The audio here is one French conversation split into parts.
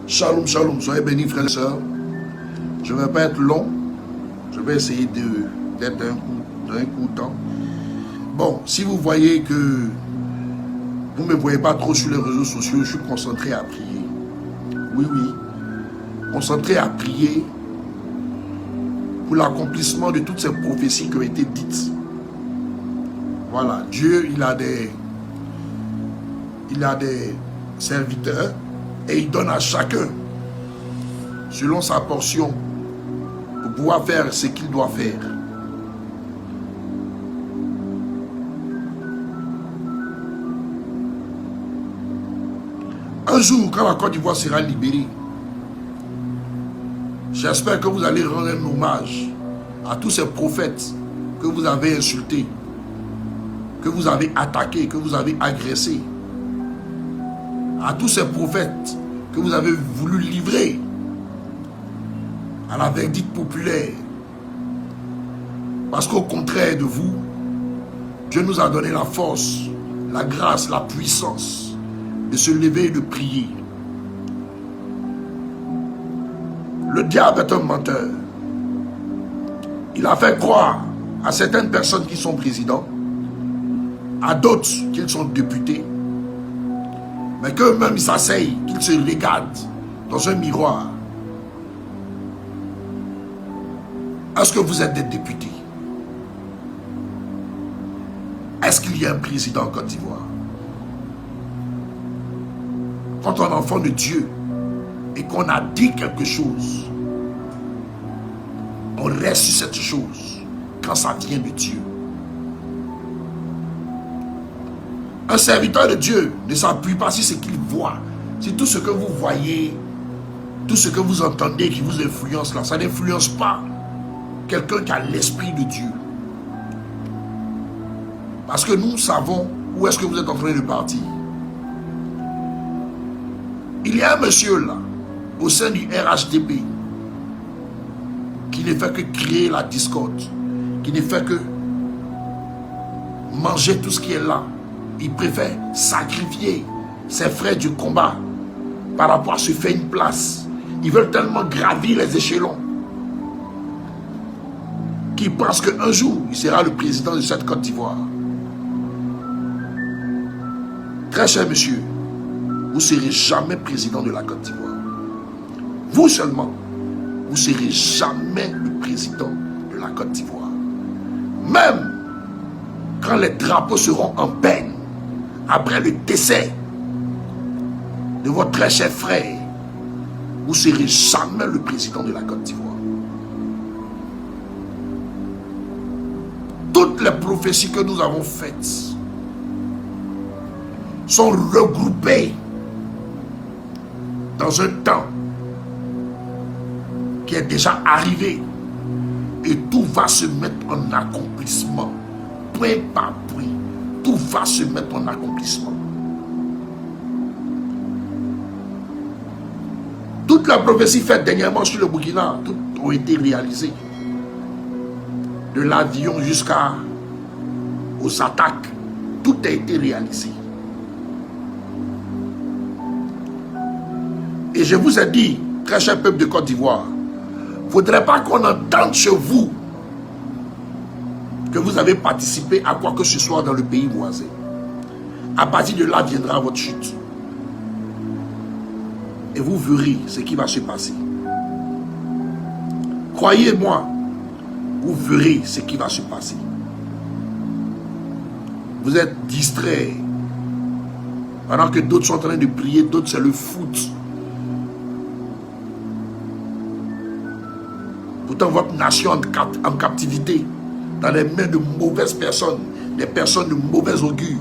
Shalom, shalom, soyez bénis frères et sœurs. Je ne vais pas être long. Je vais essayer d'être d'un coup de temps. Bon, si vous voyez que vous ne me voyez pas trop sur les réseaux sociaux, je suis concentré à prier. Oui, oui. Concentré à prier pour l'accomplissement de toutes ces prophéties qui ont été dites. Voilà, Dieu, il a des serviteurs et il donne à chacun selon sa portion pour pouvoir faire ce qu'il doit faire. Un jour, quand la Côte d'Ivoire sera libérée, j'espère que vous allez rendre un hommage à tous ces prophètes que vous avez insultés, que vous avez attaqués, que vous avez agressés, à tous ces prophètes que vous avez voulu livrer à la vindicte populaire. Parce qu'au contraire de vous, Dieu nous a donné la force, la grâce, la puissance de se lever et de prier. Le diable est un menteur. Il a fait croire à certaines personnes qui sont présidents, à d'autres qu'ils sont députés, mais qu'eux-mêmes ils s'asseyent, qu'ils se regardent dans un miroir. Est-ce que vous êtes des députés? Est-ce qu'il y a un président en Côte d'Ivoire? Quand on est enfant de Dieu et qu'on a dit quelque chose, on reste sur cette chose quand ça vient de Dieu. Un serviteur de Dieu ne s'appuie pas sur ce qu'il voit. C'est tout ce que vous voyez, tout ce que vous entendez qui vous influence là. Ça n'influence pas quelqu'un qui a l'esprit de Dieu. Parce que nous savons où est-ce que vous êtes en train de partir. Il y a un monsieur là, au sein du RHDP, qui ne fait que créer la discorde, qui ne fait que manger tout ce qui est là. Il préfère sacrifier ses frères du combat par rapport à se faire une place. Ils veulent tellement gravir les échelons qu'ils pensent qu'un jour, il sera le président de cette Côte d'Ivoire. Très cher monsieur, vous ne serez jamais président de la Côte d'Ivoire. Vous seulement, vous ne serez jamais le président de la Côte d'Ivoire. Même quand les drapeaux seront en peine, après le décès de votre très cher frère, vous ne serez jamais le président de la Côte d'Ivoire. Toutes les prophéties que nous avons faites sont regroupées dans un temps qui est déjà arrivé et tout va se mettre en accomplissement, point par point. Tout va se mettre en accomplissement. Toutes les prophéties faites dernièrement sur le Burkina, toutes ont été réalisées. De l'avion jusqu'aux attaques, tout a été réalisé. Et je vous ai dit, très cher peuple de Côte d'Ivoire, il ne faudrait pas qu'on entende chez vous que vous avez participé à quoi que ce soit dans le pays voisin. À partir de là viendra votre chute. Et vous verrez ce qui va se passer. Croyez-moi, vous verrez ce qui va se passer. Vous êtes distraits. Pendant que d'autres sont en train de prier, d'autres c'est le foot. Pourtant votre nation en captivité, dans les mains de mauvaises personnes, des personnes de mauvais augure.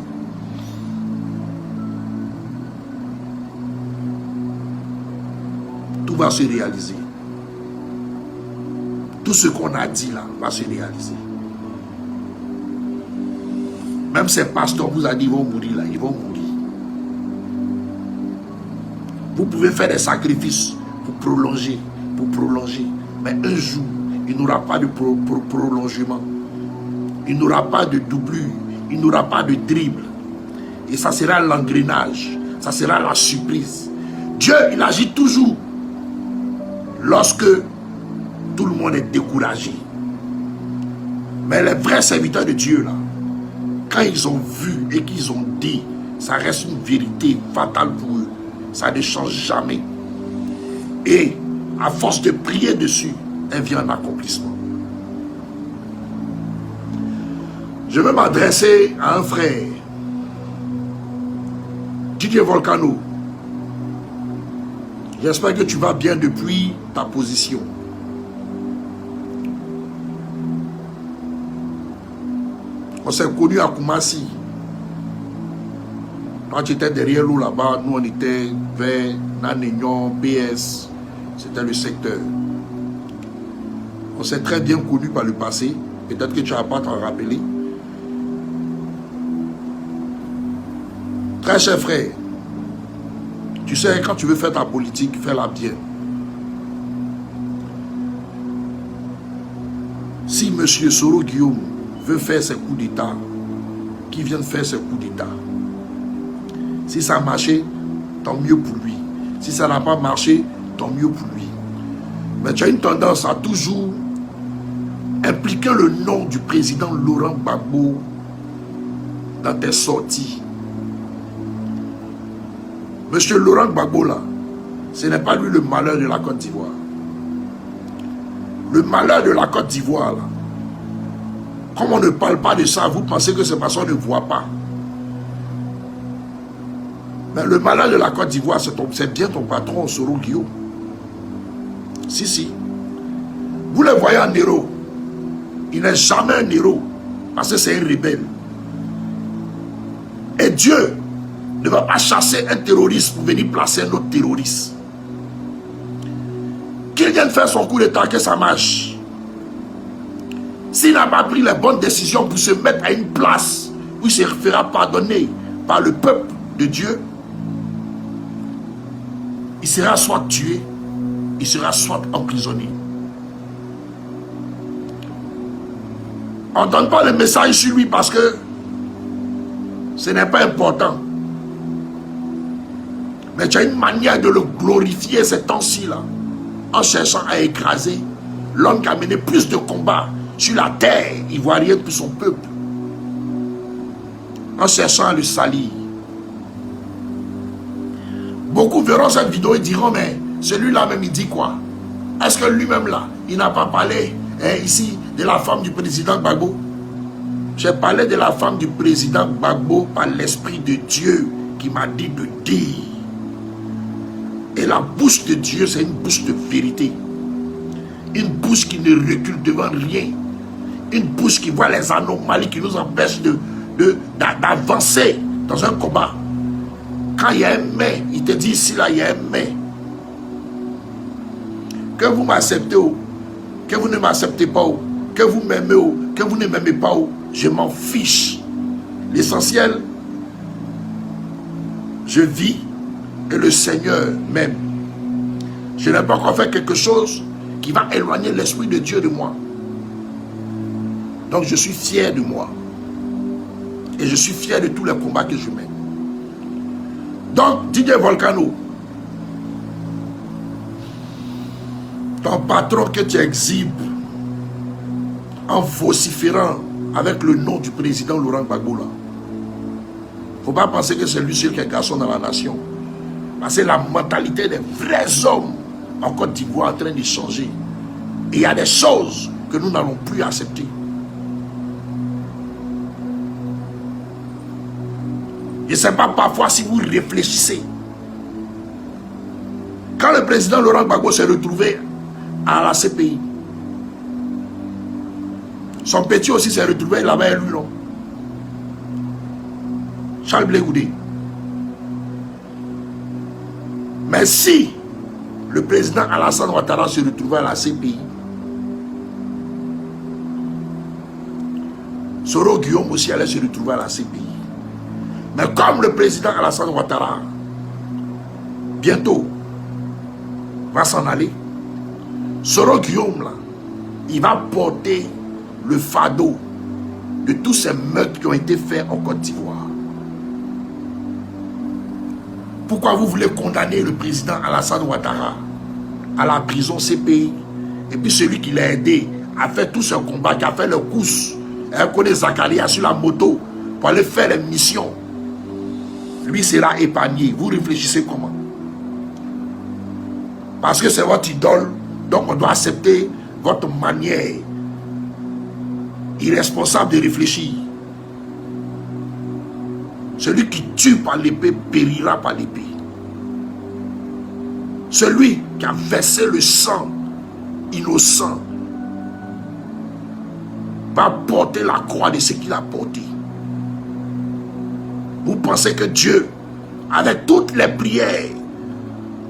Tout va se réaliser. Tout ce qu'on a dit là va se réaliser. Même ces pasteurs vous a dit ils vont mourir là, ils vont mourir. Vous pouvez faire des sacrifices pour prolonger, mais un jour, il n'y aura pas de prolongement. Il n'y aura pas de doublure, il n'y aura pas de dribble. Et ça sera l'engrenage, ça sera la surprise. Dieu, il agit toujours lorsque tout le monde est découragé. Mais les vrais serviteurs de Dieu, là, quand ils ont vu et qu'ils ont dit, ça reste une vérité fatale pour eux. Ça ne change jamais. Et à force de prier dessus, elle vient en accomplissement. Je veux m'adresser à un frère, Didier Volcano. J'espère que tu vas bien depuis ta position. On s'est connus à Koumassi. Quand tu étais derrière nous là-bas, nous on était vers Nanignon, BS. C'était le secteur. On s'est très bien connus par le passé. Peut-être que tu n'as pas t'en rappeler. Très cher frère, tu sais, quand tu veux faire ta politique, fais-la bien. Si M. Soro Guillaume veut faire ses coups d'État, qu'il vienne faire ses coups d'État. Si ça a marché, tant mieux pour lui. Si ça n'a pas marché, tant mieux pour lui. Mais tu as une tendance à toujours impliquer le nom du président Laurent Gbagbo dans tes sorties. Monsieur Laurent Gbagbo là, ce n'est pas lui le malheur de la Côte d'Ivoire. Le malheur de la Côte d'Ivoire là, comme on ne parle pas de ça, vous pensez que c'est parce qu'on ne voit pas. Mais le malheur de la Côte d'Ivoire, c'est bien ton patron, Soro Guillaume. Si. Vous le voyez en héros. Il n'est jamais un héros, parce que c'est un rebelle. Et Dieu ne va pas chasser un terroriste pour venir placer un autre terroriste. Qu'il vienne faire son coup d'état, que ça marche. S'il n'a pas pris les bonnes décisions pour se mettre à une place où il se fera pardonner par le peuple de Dieu, il sera soit tué, il sera soit emprisonné. On ne donne pas le message sur lui parce que ce n'est pas important. Mais tu as une manière de le glorifier ces temps-ci là, en cherchant à écraser l'homme qui a mené plus de combats sur la terre ivoirienne pour son peuple, en cherchant à le salir. Beaucoup verront cette vidéo et diront, mais celui-là même il dit quoi? Est-ce que lui-même là, il n'a pas parlé ici de la femme du président Gbagbo? J'ai parlé de la femme du président Gbagbo par l'Esprit de Dieu qui m'a dit de dire. Et la bouche de Dieu, c'est une bouche de vérité. Une bouche qui ne recule devant rien. Une bouche qui voit les anomalies qui nous empêchent d'avancer dans un combat. Quand il y a un mais, il te dit ici là, il y a un mais. Que vous m'acceptez, que vous ne m'acceptez pas, que vous m'aimez, que vous ne m'aimez pas, je m'en fiche. L'essentiel, je vis et le Seigneur m'aime. Je n'ai pas encore fait quelque chose qui va éloigner l'Esprit de Dieu de moi. Donc je suis fier de moi. Et je suis fier de tous les combats que je mène. Donc, Didier Volcano, ton patron que tu exhibes en vociférant avec le nom du président Laurent Gbagbo, il ne faut pas penser que c'est lui seul qui est garçon dans la nation. Parce que la mentalité des vrais hommes en Côte d'Ivoire est en train de changer. Et il y a des choses que nous n'allons plus accepter. Je ne sais pas parfois si vous réfléchissez. Quand le président Laurent Gbagbo s'est retrouvé à la CPI, son petit aussi s'est retrouvé, il avait élu, non? Charles Blé Goudé. Mais si le président Alassane Ouattara se retrouvait à la CPI, Soro Guillaume aussi allait se retrouver à la CPI. Mais comme le président Alassane Ouattara bientôt va s'en aller, Soro Guillaume là, il va porter le fardeau de tous ces meurtres qui ont été faits en Côte d'Ivoire. Pourquoi vous voulez condamner le président Alassane Ouattara à la prison CPI? Et puis celui qui l'a aidé a fait tout ce combat, qui a fait le course. Elle connaît Zakaria sur la moto pour aller faire les missions. Lui sera épargné. Vous réfléchissez comment? Parce que c'est votre idole, donc on doit accepter votre manière irresponsable de réfléchir. Celui qui tue par l'épée périra par l'épée. Celui qui a versé le sang innocent va porter la croix de ce qu'il a porté. Vous pensez que Dieu, avec toutes les prières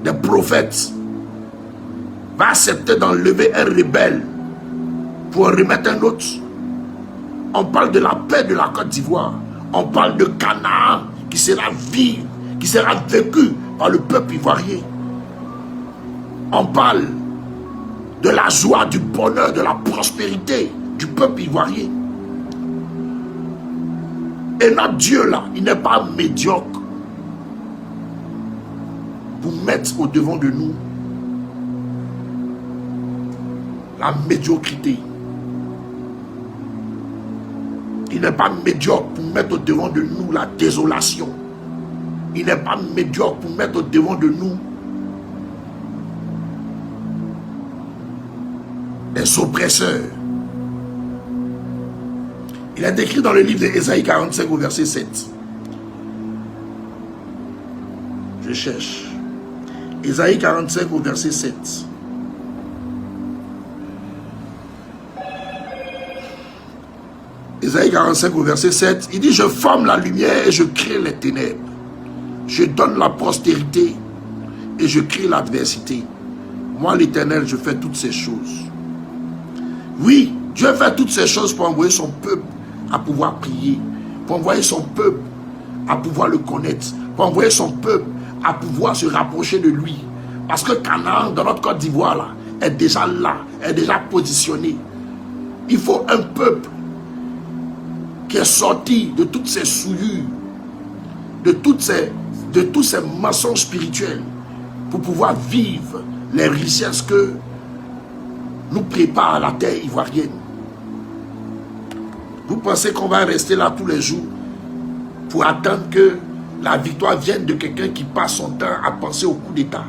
des prophètes, va accepter d'enlever un rebelle pour en remettre un autre? On parle de la paix de la Côte d'Ivoire. On parle de Canaan qui sera vive, qui sera vécu par le peuple ivoirien. On parle de la joie, du bonheur, de la prospérité du peuple ivoirien. Et notre Dieu là, il n'est pas médiocre pour mettre au devant de nous la médiocrité. Il n'est pas médiocre pour mettre au devant de nous la désolation. Il n'est pas médiocre pour mettre au devant de nous les oppresseurs. Il est écrit dans le livre d'Ésaïe 45 au verset 7. Je cherche. Ésaïe 45 au verset 7. Ésaïe 45 au verset 7, il dit: je forme la lumière et je crée les ténèbres. Je donne la postérité et je crée l'adversité. Moi, l'Éternel, je fais toutes ces choses. Oui, Dieu fait toutes ces choses pour envoyer son peuple à pouvoir prier, pour envoyer son peuple à pouvoir le connaître, pour envoyer son peuple à pouvoir se rapprocher de lui. Parce que Canaan, dans notre Côte d'Ivoire, là, est déjà là, est déjà positionné. Il faut un peuple qui est sorti de toutes ces souillures, de tous ces mensonges spirituels, pour pouvoir vivre les richesses que nous prépare la terre ivoirienne. Vous pensez qu'on va rester là tous les jours pour attendre que la victoire vienne de quelqu'un qui passe son temps à penser au coup d'État?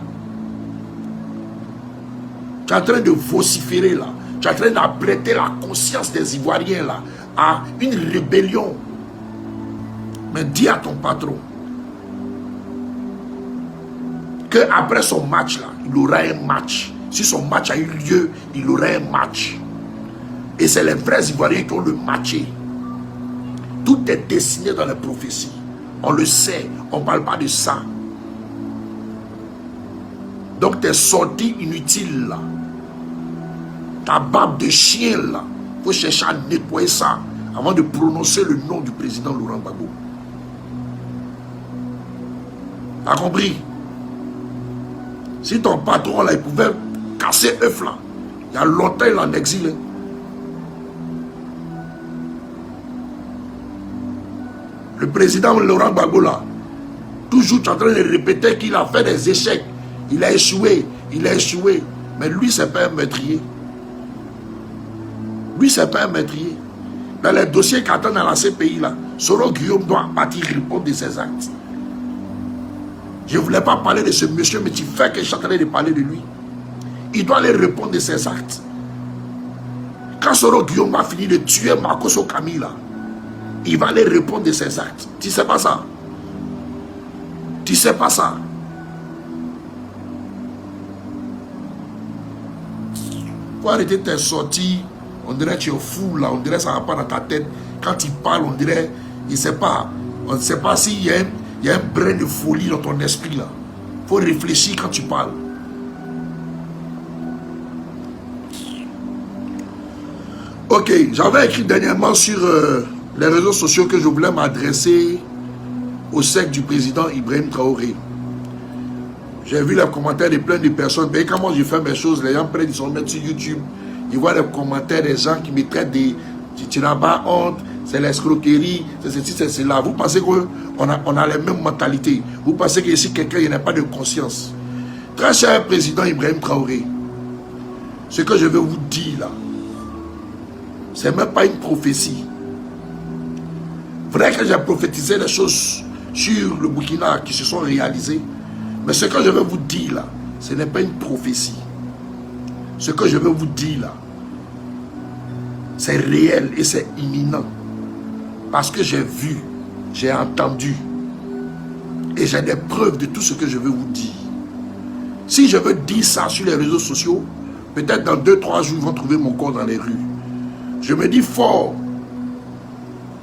Tu es en train de vociférer là. Tu es en train d'apprêter la conscience des Ivoiriens là à une rébellion. Mais dis à ton patron qu'après son match là, il aura un match. Si son match a eu lieu, il aura un match. Et c'est les vrais Ivoiriens qui ont le matché. Tout est dessiné dans les prophéties. On le sait, on ne parle pas de ça. Donc tes sorties inutiles là, ta barbe de chien là, il faut chercher à nettoyer ça avant de prononcer le nom du président Laurent Gbagbo. T'as compris? Si ton patron là, il pouvait casser œuf là, il y a longtemps il est en exil. Hein. Le président Laurent Gbagbo là, toujours tu es en train de répéter qu'il a fait des échecs. Il a échoué, il a échoué. Mais lui, c'est pas un meurtrier. Lui, c'est pas un meurtrier. Dans les dossiers qui attendent dans la CPI là, Soro Guillaume doit partir répondre de ses actes. Je ne voulais pas parler de ce monsieur, mais tu fais que je suis en train de parler de lui. Il doit aller répondre de ses actes. Quand Soro Guillaume va finir de tuer Makoso Camille là, il va aller répondre de ses actes. Tu sais pas ça? Tu sais pas ça? Faut arrêter tes sorties. On dirait que tu es fou là, on dirait que ça ne va pas dans ta tête. Quand il parle, on dirait, il ne sait pas. On ne sait pas s'il y a un brin de folie dans ton esprit là. Il faut réfléchir quand tu parles. Ok, j'avais écrit dernièrement sur les réseaux sociaux que je voulais m'adresser au secte du président Ibrahim Traoré. J'ai vu les commentaires de plein de personnes. Mais quand moi je fais mes choses, les gens prennent, ils sont mettre sur YouTube. Ils voient les commentaires des gens qui me traitent de tu n'as pas honte, c'est l'escroquerie, c'est ceci, c'est cela. Vous pensez qu'on a les mêmes mentalités. Vous pensez que si quelqu'un n'a pas de conscience. Très cher président Ibrahim Traoré, ce que je veux vous dire là, c'est même pas une prophétie. Vrai que j'ai prophétisé des choses sur le Burkina qui se sont réalisées, mais ce que je veux vous dire là, ce n'est pas une prophétie. Ce que je veux vous dire là, c'est réel et c'est imminent. Parce que j'ai vu, j'ai entendu et j'ai des preuves de tout ce que je veux vous dire. Si je veux dire ça sur les réseaux sociaux, peut-être dans 2-3 jours, ils vont trouver mon corps dans les rues. Je me dis fort,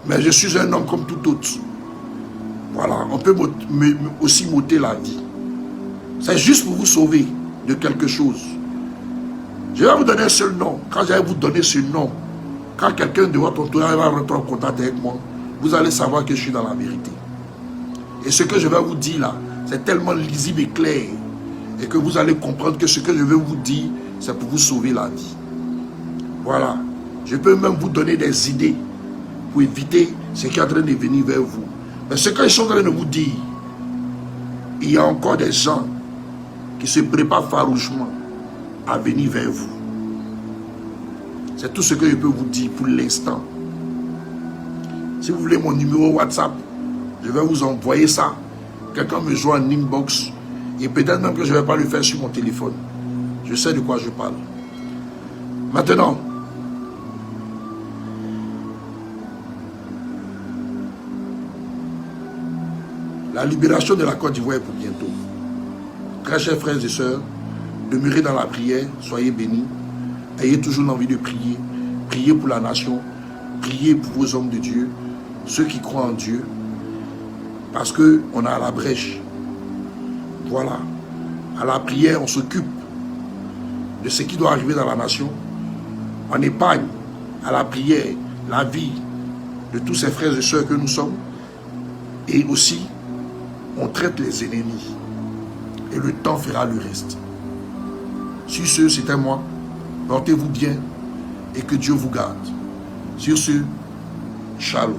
mais je suis un homme comme tout autre. Voilà, on peut aussi m'ôter la vie. C'est juste pour vous sauver de quelque chose. Je vais vous donner un seul nom. Quand je vais vous donner ce nom, quand quelqu'un de votre entourage va rentrer en contact avec moi, vous allez savoir que je suis dans la vérité. Et ce que je vais vous dire là, c'est tellement lisible et clair. Et que vous allez comprendre que ce que je vais vous dire, c'est pour vous sauver la vie. Voilà. Je peux même vous donner des idées pour éviter ce qui est en train de venir vers vous. Mais ce que je suis en train de vous dire, il y a encore des gens qui se préparent farouchement à venir vers vous. C'est tout ce que je peux vous dire pour l'instant. Si vous voulez mon numéro WhatsApp, je vais vous envoyer ça. Quelqu'un me joue en inbox. Et peut-être même que je ne vais pas le faire sur mon téléphone. Je sais de quoi je parle. Maintenant, la libération de la Côte d'Ivoire est pour bientôt. Très chers frères et sœurs, demeurez dans la prière, soyez bénis. Ayez toujours l'envie de prier. Priez pour la nation. Priez pour vos hommes de Dieu. Ceux qui croient en Dieu. Parce qu'on a la brèche. Voilà. À la prière, on s'occupe de ce qui doit arriver dans la nation. On épargne à la prière la vie de tous ces frères et sœurs que nous sommes. Et aussi, on traite les ennemis. Et le temps fera le reste. Sur ce, c'était moi. Portez-vous bien et que Dieu vous garde. Sur ce, shalom.